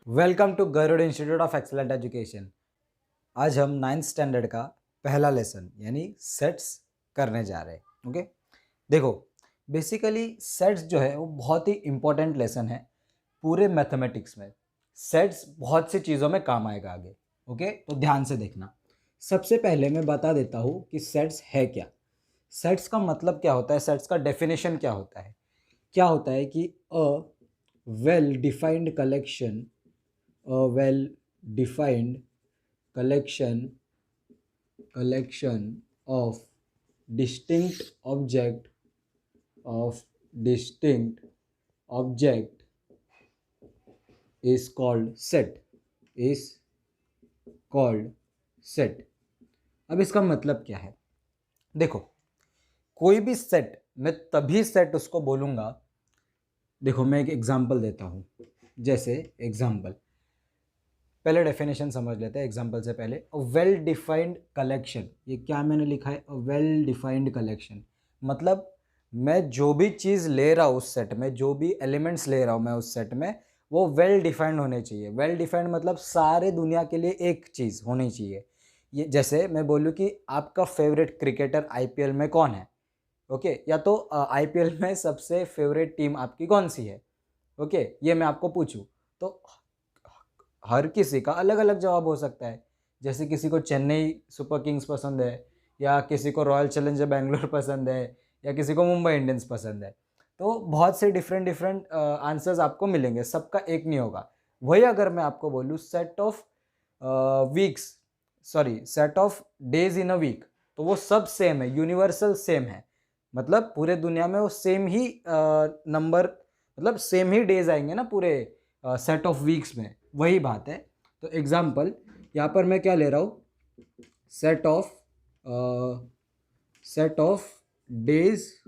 Welcome to Garud institute of excellent education. आज हम 9th standard का पहला लेसन यानी सेट्स करने जा रहे हैं। ओके, देखो बेसिकली सेट्स जो है वो बहुत ही इम्पोर्टेंट लेसन है पूरे मैथमेटिक्स में। सेट्स बहुत सी चीज़ों में काम आएगा आगे। ओके, तो ध्यान से देखना। सबसे पहले मैं बता देता हूँ कि सेट्स है क्या। सेट्स का मतलब क्या होता है, सेट्स का डेफिनेशन क्या होता है। क्या होता है कि a well defined collection a well defined collection of distinct object is called set। अब इसका मतलब क्या है, देखो कोई भी सेट मैं तभी सेट उसको बोलूँगा। देखो मैं एक एग्जांपल देता हूँ। जैसे एग्जांपल, पहले डेफिनेशन समझ लेते हैं एग्जांपल से पहले। अ वेल डिफाइंड कलेक्शन, ये क्या मैंने लिखा है, अ वेल डिफाइंड कलेक्शन मतलब मैं जो भी चीज़ ले रहा हूँ उस सेट में, जो भी एलिमेंट्स ले रहा हूँ मैं उस सेट में, वो वेल डिफाइंड होने चाहिए। वेल डिफाइंड मतलब सारे दुनिया के लिए एक चीज़ होनी चाहिए। ये जैसे मैं बोलूँ कि आपका फेवरेट क्रिकेटर आईपीएल में कौन है। ओके, या तो आईपीएल में सबसे फेवरेट टीम आपकी कौन सी है। ओके, ये मैं आपको पूछूं तो हर किसी का अलग अलग जवाब हो सकता है। जैसे किसी को चेन्नई सुपर किंग्स पसंद है, या किसी को रॉयल चैलेंजर बैंगलोर पसंद है, या किसी को मुंबई इंडियंस पसंद है। तो बहुत से डिफरेंट आंसर्स आपको मिलेंगे, सबका एक नहीं होगा। वही अगर मैं आपको बोलूँ set of weeks, sorry set of days in a week, तो वो सब सेम है, यूनिवर्सल सेम है। मतलब पूरे दुनिया में वो सेम ही नंबर, मतलब सेम ही डेज आएंगे ना पूरे सेट ऑफ वीक्स में, वही बात है। तो एग्जाम्पल यहाँ पर मैं क्या ले रहा हूँ, set of days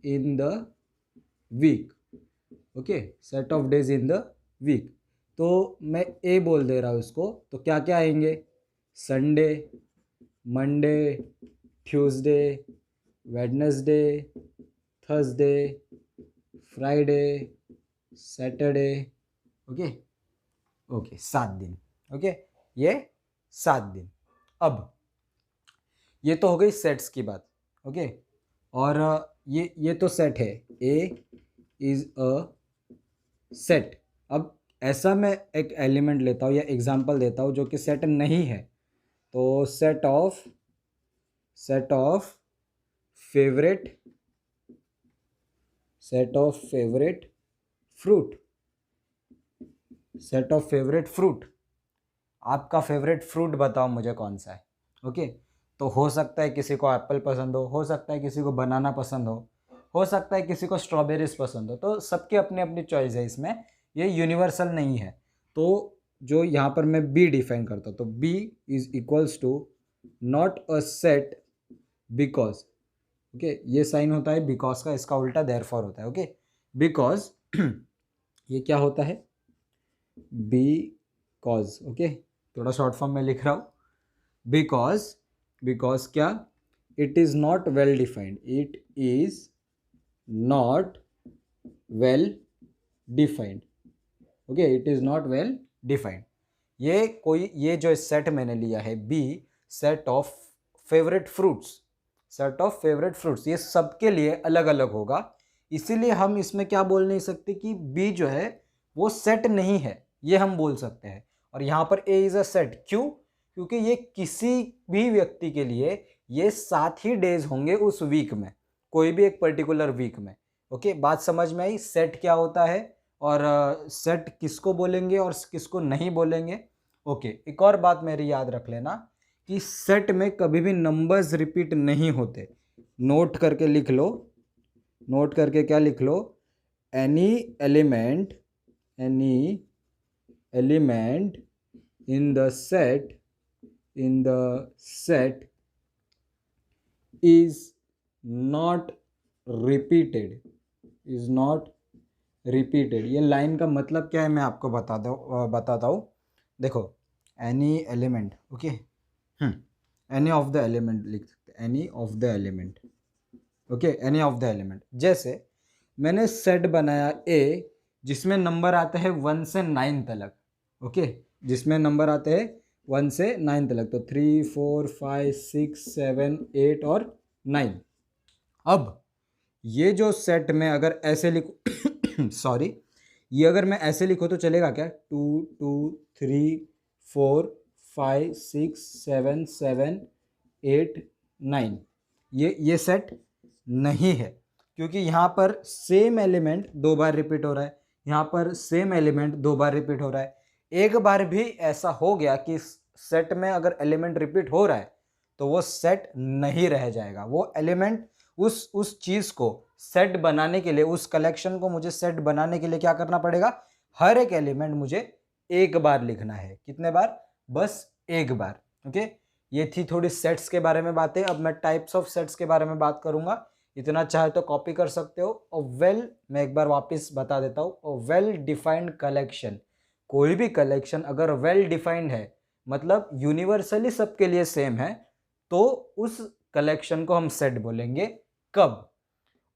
in the week. Okay, set of days in the week, तो मैं ए बोल दे रहा हूँ इसको। तो क्या क्या आएंगे, Sunday, Monday, Tuesday, Wednesday, Thursday, Friday, Saturday. Okay, 7 दिन। ओके, ये 7 दिन। अब ये तो हो गई सेट्स की बात। ओके, और ये तो सेट है, ए इज अ सेट। अब ऐसा मैं एक एलिमेंट लेता हूँ या एग्जांपल देता हूँ जो कि सेट नहीं है। तो set of favourite fruit, set of favourite fruit. आपका फेवरेट फ्रूट बताओ मुझे कौन सा है। ओके, तो हो सकता है किसी को एप्पल पसंद हो सकता है किसी को बनाना पसंद हो सकता है किसी को स्ट्रॉबेरीज पसंद हो। तो सबकी अपनी अपनी चॉइस है इसमें, ये यूनिवर्सल नहीं है। तो जो यहाँ पर मैं बी डिफाइन करता हूँ, तो B is equals to not a set because. Okay, ये साइन होता है बिकॉज का, इसका उल्टा देयरफॉर होता है। ओके, बिकॉज ये क्या होता है, बी कॉज। ओके, थोड़ा शॉर्ट फॉर्म में लिख रहा हूँ। बिकॉज क्या, it is not well defined, it is not well defined. Okay, it is not well defined. ये जो सेट मैंने लिया है B, set of favourite fruits, ये सबके लिए अलग अलग होगा। इसीलिए हम इसमें क्या बोल नहीं सकते कि बी जो है वो सेट नहीं है, ये हम बोल सकते हैं। और यहाँ पर ए इज अ सेट, क्यों, क्योंकि ये किसी भी व्यक्ति के लिए ये 7 ही डेज होंगे उस वीक में, कोई भी एक पर्टिकुलर वीक में। ओके, बात समझ में आई, सेट क्या होता है और सेट किसको बोलेंगे और किसको नहीं बोलेंगे। ओके, एक और बात मेरी याद रख लेना कि सेट में कभी भी नंबर्स रिपीट नहीं होते। नोट करके लिख लो, नोट करके क्या लिख लो, any element in the set is not repeated. ये लाइन का मतलब क्या है मैं आपको बताता हूँ। देखो, any element, okay, any of the element लिख सकते, any of the element. Okay, any of the element. जैसे मैंने सेट बनाया ए जिसमें नंबर आते हैं 1 से 9 तक, ओके, जिसमें नंबर आते हैं 1 से 9 तक, तो 3 4 5 6 7 8 और 9। अब ये जो सेट में अगर ऐसे लिखो सॉरी, ये अगर मैं ऐसे लिखो तो चलेगा क्या? 2 2 3 4 5 6 7 7 8 9, ये सेट नहीं है, क्योंकि यहाँ पर सेम एलिमेंट 2 बार रिपीट हो रहा है, यहाँ पर सेम एलिमेंट 2 बार रिपीट हो रहा है। एक बार भी ऐसा हो गया कि सेट में अगर एलिमेंट रिपीट हो रहा है तो वो सेट नहीं रह जाएगा। वो एलिमेंट उस चीज को सेट बनाने के लिए, उस कलेक्शन को मुझे सेट बनाने के लिए क्या करना पड़ेगा? हर एक एलिमेंट मुझे एक बार लिखना है। कितने बार? बस एक बार। ओके, ये थी थोड़ी सेट्स के बारे में बातें। अब मैं टाइप्स ऑफ सेट्स के बारे में बात करूंगा। इतना चाहे तो कॉपी कर सकते हो। और मैं एक बार वापस बता देता हूँ, वेल डिफाइंड कलेक्शन, कोई भी कलेक्शन अगर वेल डिफाइंड है, मतलब यूनिवर्सली सबके लिए सेम है, तो उस कलेक्शन को हम सेट बोलेंगे। कब?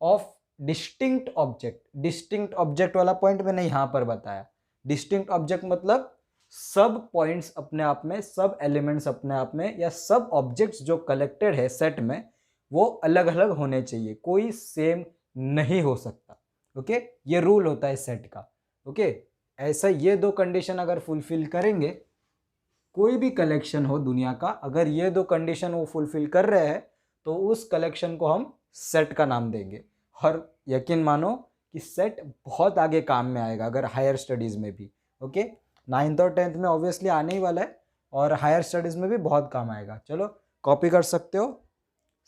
Of distinct object. Distinct object वाला पॉइंट मैंने यहां पर बताया। डिस्टिंक्ट ऑब्जेक्ट मतलब सब पॉइंट्स अपने आप में, सब एलिमेंट्स अपने आप में, या सब ऑब्जेक्ट्स जो कलेक्टेड है सेट में, वो अलग अलग होने चाहिए, कोई सेम नहीं हो सकता। ओके, ये रूल होता है सेट का। ओके, ऐसा ये दो कंडीशन अगर फुलफिल करेंगे, कोई भी कलेक्शन हो दुनिया का, अगर ये दो कंडीशन वो फुलफिल कर रहे हैं तो उस कलेक्शन को हम सेट का नाम देंगे। और यकीन मानो कि सेट बहुत आगे काम में आएगा, अगर हायर स्टडीज़ में भी। ओके, 9th और 10th में ऑब्वियसली आने ही वाला है, और हायर स्टडीज़ में भी बहुत काम आएगा। चलो कॉपी कर सकते हो,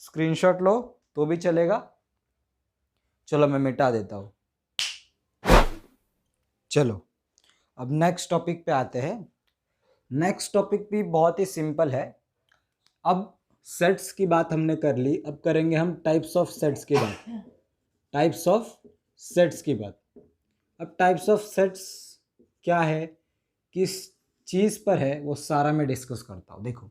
स्क्रीनशॉट लो तो भी चलेगा। चलो मैं मिटा देता हूँ। चलो अब नेक्स्ट टॉपिक पे आते हैं। नेक्स्ट टॉपिक भी बहुत ही सिंपल है। अब सेट्स की बात हमने कर ली, अब करेंगे हम टाइप्स ऑफ सेट्स की बात। टाइप्स ऑफ सेट्स की बात। अब टाइप्स ऑफ सेट्स क्या है, किस चीज़ पर है, वो सारा मैं डिस्कस करता हूँ। देखो,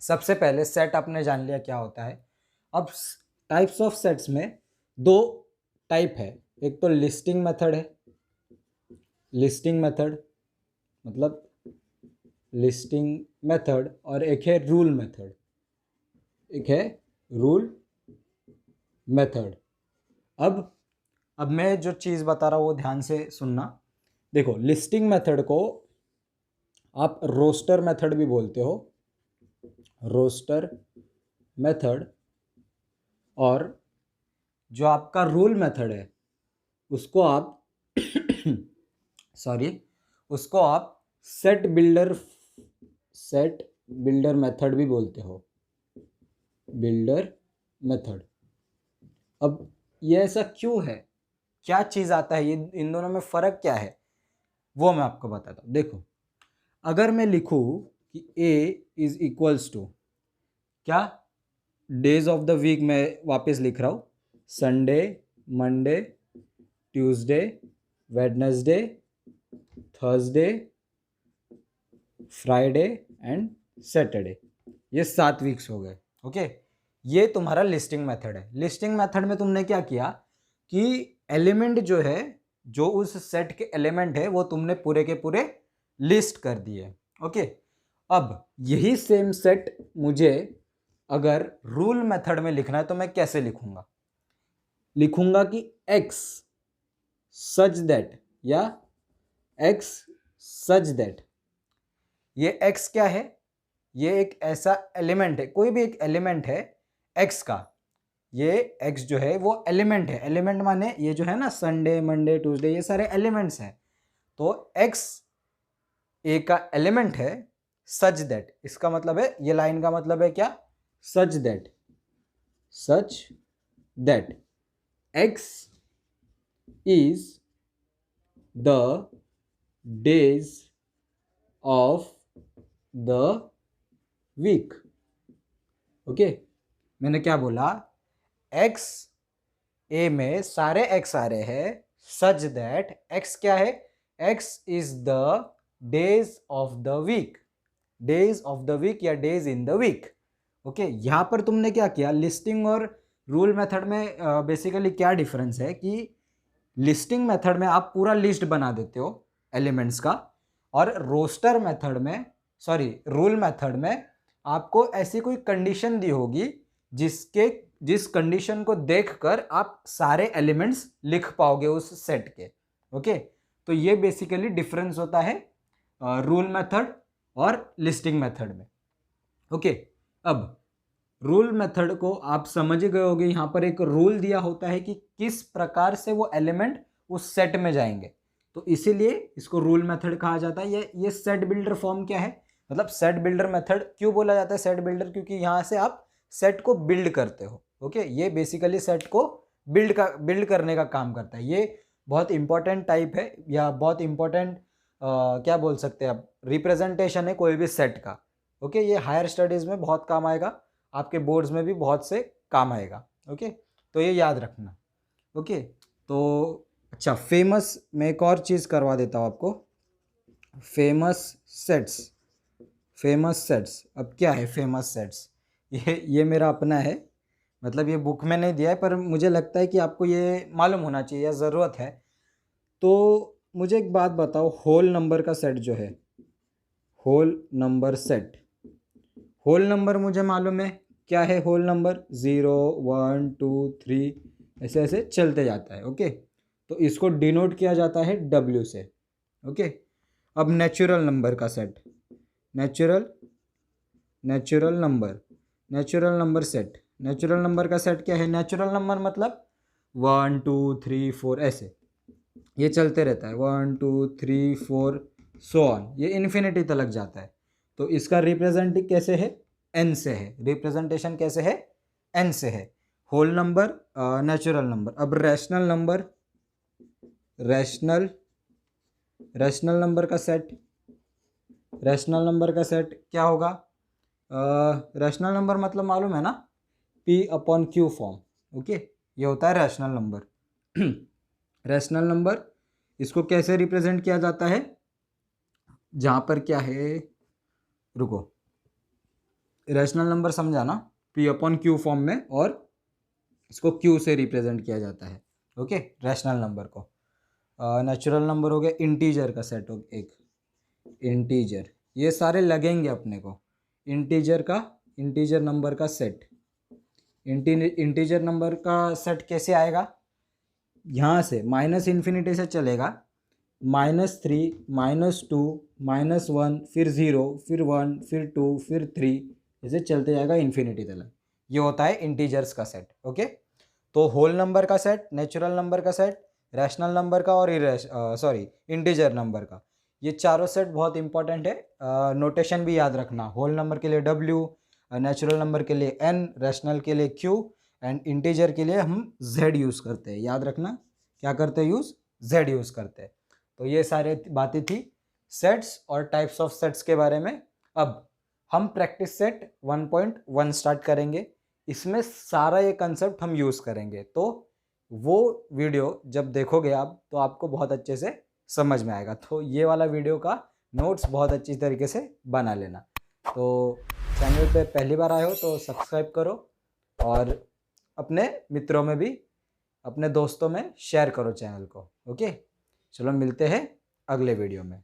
सबसे पहले सेट आपने जान लिया क्या होता है। अब टाइप्स ऑफ सेट्स में दो टाइप है। एक तो लिस्टिंग मेथड है, लिस्टिंग मेथड मतलब लिस्टिंग मेथड, और एक है रूल मेथड। एक है रूल मेथड। अब मैं जो चीज़ बता रहा हूँ वो ध्यान से सुनना। देखो, लिस्टिंग मेथड को आप रोस्टर मेथड भी बोलते हो, रोस्टर मेथड। और जो आपका रूल मेथड है उसको आप सॉरी, उसको आप सेट बिल्डर मेथड भी बोलते हो, बिल्डर मेथड। अब ये ऐसा क्यों है, क्या चीज़ आता है, ये इन दोनों में फ़र्क क्या है, वो मैं आपको बताता हूँ। देखो, अगर मैं लिखूँ कि A इज इक्वल्स टू क्या, डेज ऑफ द वीक मैं वापस लिख रहा हूँ, Sunday, Monday, Tuesday, Wednesday, Thursday, Friday and Saturday. ये 7 वीक्स हो गए। ओके, ये तुम्हारा लिस्टिंग मेथड है। लिस्टिंग मेथड में तुमने क्या किया कि एलिमेंट जो है, जो उस सेट के एलिमेंट है, वो तुमने पूरे के पूरे लिस्ट कर दिए। ओके, अब यही सेम सेट मुझे अगर रूल मेथड में लिखना है तो मैं कैसे लिखूंगा? लिखूंगा कि x सच दैट, या x सच दैट। ये x क्या है? ये एक ऐसा एलिमेंट है, कोई भी एक एलिमेंट है x का। ये x जो है वो एलिमेंट है। एलिमेंट माने ये जो है ना, संडे, मंडे, ट्यूसडे, ये सारे एलिमेंट्स हैं। तो x ए का एलिमेंट है, सच दैट, इसका मतलब है, ये लाइन का मतलब है क्या? Such that, such that x is the days of the week। Okay, मैंने क्या बोला? x ए में सारे x आ रहे हैं, सच दैट x क्या है? x is the days of the week, days of the week या days in the week। Okay, यहाँ पर तुमने क्या किया? लिस्टिंग और रूल मेथड में बेसिकली क्या डिफरेंस है कि लिस्टिंग मेथड में आप पूरा लिस्ट बना देते हो एलिमेंट्स का, और रोस्टर मेथड में, सॉरी रूल मेथड में आपको ऐसी कोई कंडीशन दी होगी जिस कंडीशन को देखकर आप सारे एलिमेंट्स लिख पाओगे उस सेट के। ओके, तो ये बेसिकली डिफरेंस होता है रूल मेथड और लिस्टिंग मेथड में। ओके, अब रूल मेथड को आप समझ गए होंगे। यहाँ पर एक रूल दिया होता है कि किस प्रकार से वो एलिमेंट उस सेट में जाएंगे, तो इसीलिए इसको रूल मेथड कहा जाता है। ये सेट बिल्डर फॉर्म क्या है, मतलब सेट बिल्डर मेथड क्यों बोला जाता है सेट बिल्डर, क्योंकि यहाँ से आप सेट को बिल्ड करते हो। ओके, ये बेसिकली सेट को बिल्ड करने का काम करता है। ये बहुत इंपॉर्टेंट टाइप है, या बहुत इंपॉर्टेंट क्या बोल सकते हैं आप, रिप्रेजेंटेशन है कोई भी सेट का। ओके, ये हायर स्टडीज़ में बहुत काम आएगा, आपके बोर्ड्स में भी बहुत से काम आएगा। ओके, तो ये याद रखना। ओके, तो अच्छा, फेमस, मैं एक और चीज़ करवा देता हूँ आपको, फेमस सेट्स। अब क्या है फेमस सेट्स, ये मेरा अपना है, मतलब ये बुक में नहीं दिया है, पर मुझे लगता है कि आपको ये मालूम होना चाहिए या ज़रूरत है। तो मुझे एक बात बताओ, होल नंबर का सेट जो है, whole number set, whole number मुझे मालूम है क्या है, होल नंबर 0 1 2 3 ऐसे ऐसे चलते जाता है। ओके, तो इसको डिनोट किया जाता है W से। ओके, अब नेचुरल नंबर का set, natural number set, natural number का सेट क्या है, नेचुरल नंबर मतलब 1 2 3 4 ऐसे ये चलते रहता है, 1 2 3 4 सो ऑन, ये इन्फिनिटी तक जाता है। तो इसका रिप्रेजेंटिव कैसे है, n से है, रिप्रेजेंटेशन कैसे है, n से है, होल नंबर नेचुरल नंबर। अब रैशनल नंबर का सेट, रैशनल नंबर का सेट क्या होगा, रैशनल नंबर मतलब मालूम है ना, P/Q फॉर्म। ओके, ये होता है रैशनल नंबर। रैशनल नंबर इसको कैसे रिप्रेजेंट किया जाता है, जहाँ पर क्या है, रुको, रैशनल नंबर समझा ना, P/Q फॉर्म में, और इसको Q से रिप्रेजेंट किया जाता है। ओके, रैशनल नंबर को। नेचुरल नंबर हो गया इंटीजर का सेट, हो एक इंटीजर, ये सारे लगेंगे अपने को, इंटीजर नंबर का सेट। इंटीजर नंबर का सेट कैसे आएगा, यहाँ से माइनस इन्फिनिटी से चलेगा, -3 -2 -1 फिर 0 फिर 1 फिर 2 फिर 3 ऐसे चलते जाएगा इन्फिनिटी तक। ये होता है इंटीजर्स का सेट। ओके, तो होल नंबर का सेट, नेचुरल नंबर का सेट, रैशनल नंबर का और इंटीजर नंबर का, ये चारों सेट बहुत इंपॉर्टेंट है। नोटेशन भी याद रखना, होल नंबर के लिए W, नेचुरल नंबर के लिए N, रैशनल के लिए Q, एंड इंटीजर के लिए हम Z यूज़ करते हैं। याद रखना क्या करते हैं, यूज़ Z यूज़ करते हैं। तो ये सारे बातें थी सेट्स और टाइप्स ऑफ सेट्स के बारे में। अब हम प्रैक्टिस सेट 1.1 स्टार्ट करेंगे, इसमें सारा ये कंसेप्ट हम यूज़ करेंगे। तो वो वीडियो जब देखोगे आप, तो आपको बहुत अच्छे से समझ में आएगा। तो ये वाला वीडियो का नोट्स बहुत अच्छी तरीके से बना लेना। तो चैनल पे पहली बार आए हो तो सब्सक्राइब करो, और अपने मित्रों में भी, अपने दोस्तों में शेयर करो चैनल को। ओके, चलो मिलते हैं अगले वीडियो में।